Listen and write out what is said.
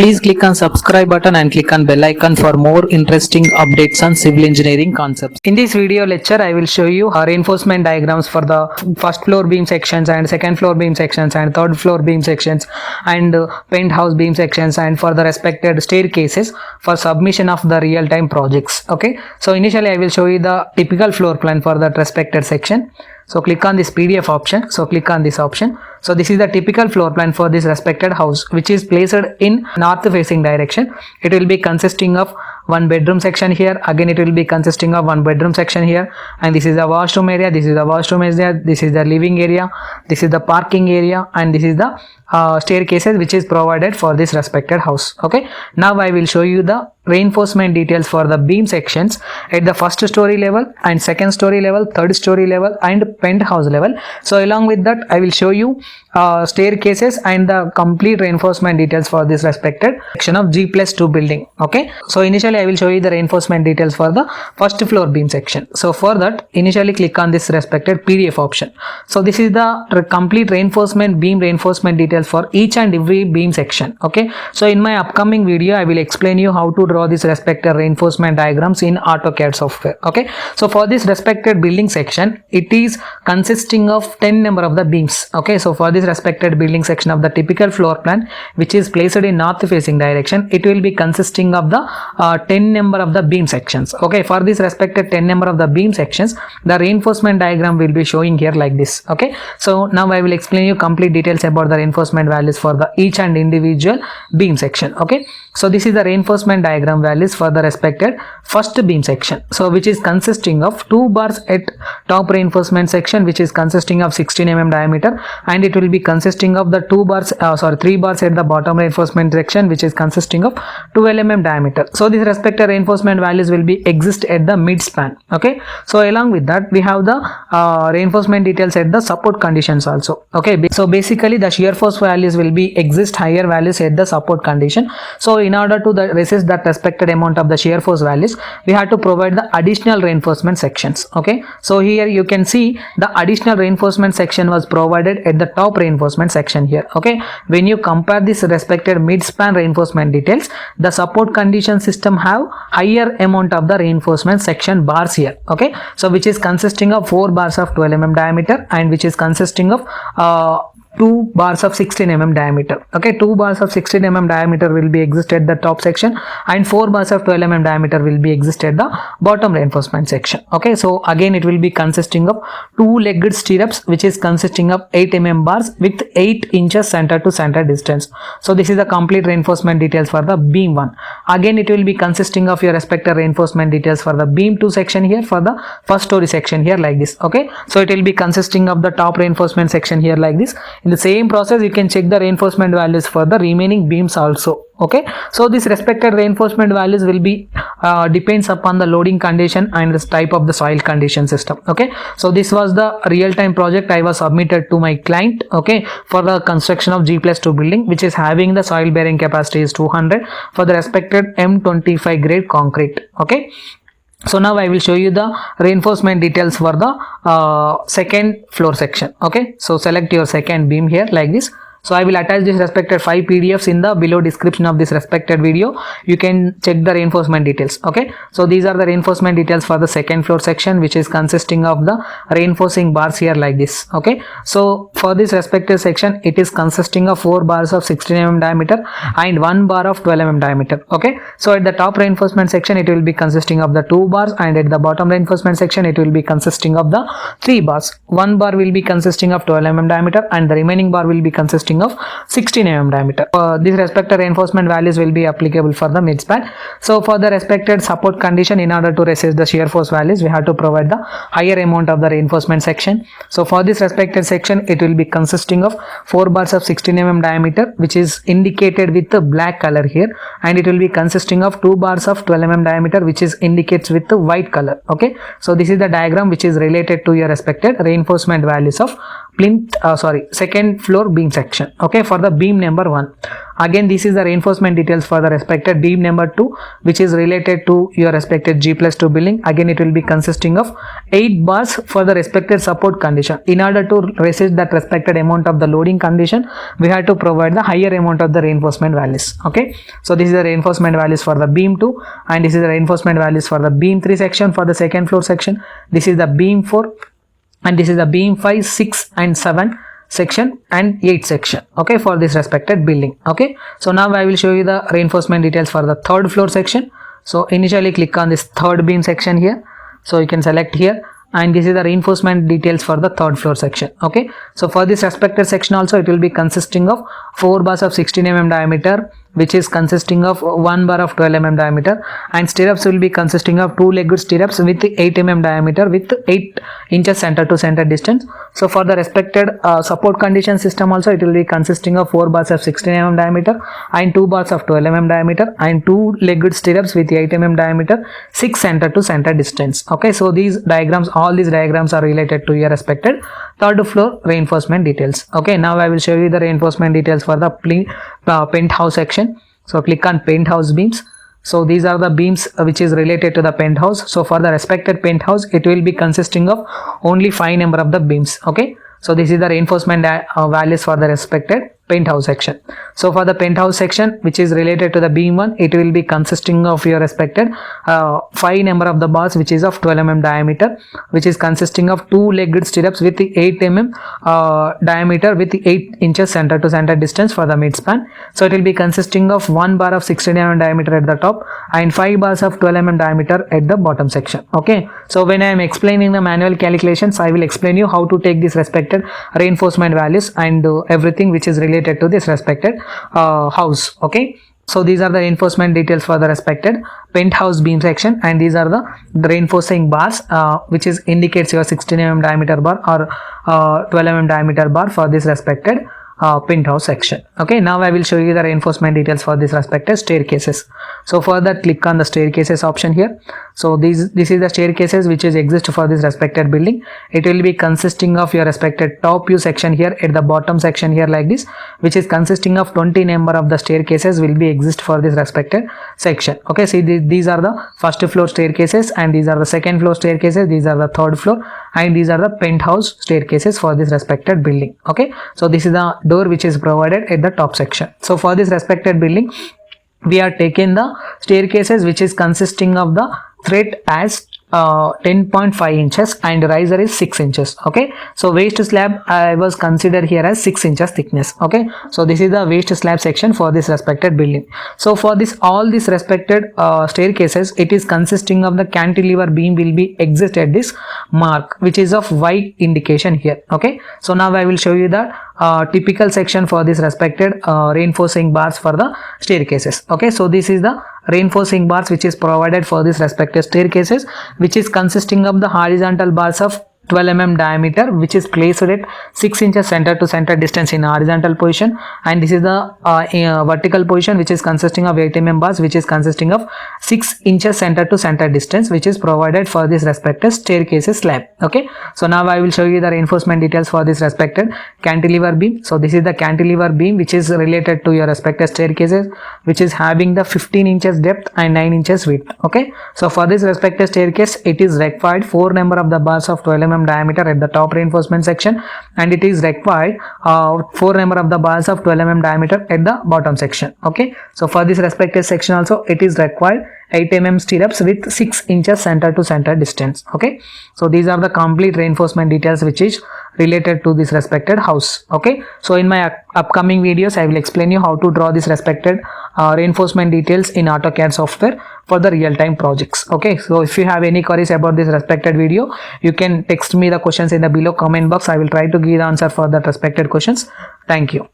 Please click on subscribe button and click on bell icon for more interesting updates on civil engineering concepts. In this video lecture, I will show you reinforcement diagrams for the first floor beam sections and second floor beam sections and third floor beam sections and penthouse beam sections and for the respected staircases for submission of the real-time projects. Okay, so initially I will show you the typical floor plan for that respected section. So click on this PDF option. So click on this option. So this is the typical floor plan for this respected house, which is placed in north facing direction. It will be consisting of one bedroom section here. Again, it will be consisting of one bedroom section here. And this is the washroom area. This is the washroom area. This is the living area. This is the parking area. And this is the staircases which is provided for this respected house. Okay. Now I will show you the reinforcement details for the beam sections at the first story level and second story level, third story level and penthouse level. So along with that, I will show you staircases and the complete reinforcement details for this respected section of G+2 building. Okay. So initially I will show you the reinforcement details for the first floor beam section. So for that, initially click on this respected PDF option. So this is the complete reinforcement beam reinforcement details for each and every beam section. Okay. So in my upcoming video, I will explain you how to draw this respected reinforcement diagrams in AutoCAD software. Okay. So for this respected building section, it is consisting of 10 number of the beams. Okay. So for this respected building section of the typical floor plan, which is placed in north facing direction, it will be consisting of the 10 number of the beam sections. Okay. For this respected 10 number of the beam sections, the reinforcement diagram will be showing here like this. Okay. So now I will explain you complete details about the reinforcement values for the each and individual beam section. Okay. So this is the reinforcement diagram values for the respected first beam section. So which is consisting of 2 bars at top reinforcement section, which is consisting of 16 mm diameter, and it will be consisting of the 3 bars at the bottom reinforcement section, which is consisting of 12 mm diameter. So this respected reinforcement values will be exist at the mid span. Okay. So along with that, we have the reinforcement details at the support conditions also. Okay. So basically the shear force values will be exist higher values at the support condition. So in order to resist that respected amount of the shear force values, we have to provide the additional reinforcement sections. Okay. So here you can see the additional reinforcement section was provided at the top reinforcement section here. Okay. When you compare this respected mid-span reinforcement details, the support condition system have higher amount of the reinforcement section bars here. Okay. So which is consisting of 4 bars of 12 mm diameter and which is consisting of 2 bars of 16 mm diameter. Okay, 2 bars of 16 mm diameter will be exist at the top section and 4 bars of 12 mm diameter will be exist at the bottom reinforcement section. Okay, so again it will be consisting of 2-legged stirrups, which is consisting of 8 mm bars with 8 inches center to center distance. So this is the complete reinforcement details for the beam 1. Again it will be consisting of your respective reinforcement details for the beam 2 section here, for the first story section here like this. Okay, so it will be consisting of the top reinforcement section here like this. In the same process, you can check the reinforcement values for the remaining beams also. Okay, so this respected reinforcement values will be depends upon the loading condition and the type of the soil condition system. Okay, so this was the real-time project I was submitted to my client. Okay, for the construction of G+2 building, which is having the soil bearing capacity is 200 for the respected M25 grade concrete. Okay. So now I will show you the reinforcement details for the second floor section. Okay, so select your second beam here like this. So I will attach this respected 5 PDFs in the below description of this respected video. You can check the reinforcement details. Okay. So these are the reinforcement details for the second floor section, which is consisting of the reinforcing bars here like this. Okay. So for this respective section, it is consisting of 4 bars of 16 mm diameter and 1 bar of 12 mm diameter. Okay. So at the top reinforcement section, it will be consisting of the 2 bars and at the bottom reinforcement section, it will be consisting of the 3 bars. 1 bar will be consisting of 12 mm diameter and the remaining bar will be consisting of 16 mm diameter. These respected reinforcement values will be applicable for the midspan. So for the respected support condition, in order to resist the shear force values, we have to provide the higher amount of the reinforcement section. So for this respected section, it will be consisting of 4 bars of 16 mm diameter, which is indicated with the black color here, and it will be consisting of 2 bars of 12 mm diameter, which is indicates with the white color. Okay, so this is the diagram which is related to your respected reinforcement values of second floor beam section. Okay, for the beam number 1. Again, this is the reinforcement details for the respected beam number 2, which is related to your respected G+2 building. Again, it will be consisting of 8 bars for the respected support condition. In order to resist that respected amount of the loading condition, we have to provide the higher amount of the reinforcement values. Okay, so this is the reinforcement values for the beam 2, and this is the reinforcement values for the beam 3 section for the second floor section. This is the beam 4, and this is the beam 5, 6 and 7 section and 8 section. Okay, for this respected building. Okay, so now I will show you the reinforcement details for the third floor section. So initially click on this third beam section here, so you can select here, and this is the reinforcement details for the third floor section. Okay, so for this respected section also, it will be consisting of 4 bars of 16 mm diameter, which is consisting of 1 bar of 12 mm diameter, and stirrups will be consisting of 2-legged stirrups with 8 mm diameter with 8 inches center to center distance. So for the respected support condition system also, it will be consisting of 4 bars of 16 mm diameter and 2 bars of 12 mm diameter and 2-legged stirrups with 8 mm diameter, 6 center to center distance. Okay, so these diagrams, all these diagrams are related to your respected third floor reinforcement details. Okay, now I will show you the reinforcement details for the penthouse section. So click on penthouse beams. So these are the beams which is related to the penthouse. So for the respected penthouse, it will be consisting of only 5 number of the beams. Okay, so this is the reinforcement values for the respected penthouse section. So for the penthouse section, which is related to the beam 1, it will be consisting of your respected 5 number of the bars, which is of 12 mm diameter, which is consisting of 2-legged stirrups with the 8 mm diameter with the 8 inches center to center distance for the midspan. So it will be consisting of 1 bar of 16 mm diameter at the top and 5 bars of 12 mm diameter at the bottom section. Okay, so when I am explaining the manual calculations, I will explain you how to take this respected reinforcement values and everything which is related to this respected house. Okay, so these are the reinforcement details for the respected penthouse beam section, and these are the reinforcing bars which is indicates your 16 mm diameter bar or 12 mm diameter bar for this respected penthouse section. Okay, now I will show you the reinforcement details for this respected staircases. So for that, click on the staircases option here. So this is the staircases which is exist for this respected building. It will be consisting of your respected top view section here at the bottom section here like this, which is consisting of 20 number of the staircases will be exist for this respected section. Okay, see these are the first floor staircases, and these are the second floor staircases, these are the third floor, and these are the penthouse staircases for this respected building. Okay, so this is the door which is provided at the top section. So for this respected building, we are taking the staircases which is consisting of the thread as 10.5 inches and riser is 6 inches. Okay, so waste slab I was considered here as 6 inches thickness. Okay, so this is the waste slab section for this respected building. So for this all these respected staircases, it is consisting of the cantilever beam will be exist at this mark, which is of white indication here. Okay, so now I will show you the typical section for this respected reinforcing bars for the staircases. Okay, so this is the reinforcing bars which is provided for this respective staircases, which is consisting of the horizontal bars of 12 mm diameter, which is placed at 6 inches center to center distance in horizontal position, and this is the vertical position which is consisting of 8 mm bars, which is consisting of 6 inches center to center distance, which is provided for this respective staircases slab. Okay, so now I will show you the reinforcement details for this respected cantilever beam. So this is the cantilever beam which is related to your respective staircases, which is having the 15 inches depth and 9 inches width. Okay, so for this respective staircase, it is required 4 number of the bars of 12 mm diameter at the top reinforcement section, and it is required 4 number of the bars of 12 mm diameter at the bottom section. Okay, so for this respective section also, it is required 8 mm stirrups with 6 inches center to center distance. Okay, so these are the complete reinforcement details which is related to this respected house. Okay, so in my upcoming videos, I will explain you how to draw this respected reinforcement details in AutoCAD software for the real-time projects. Okay, so if you have any queries about this respected video, you can text me the questions in the below comment box. I will try to give the answer for that respected questions. Thank you.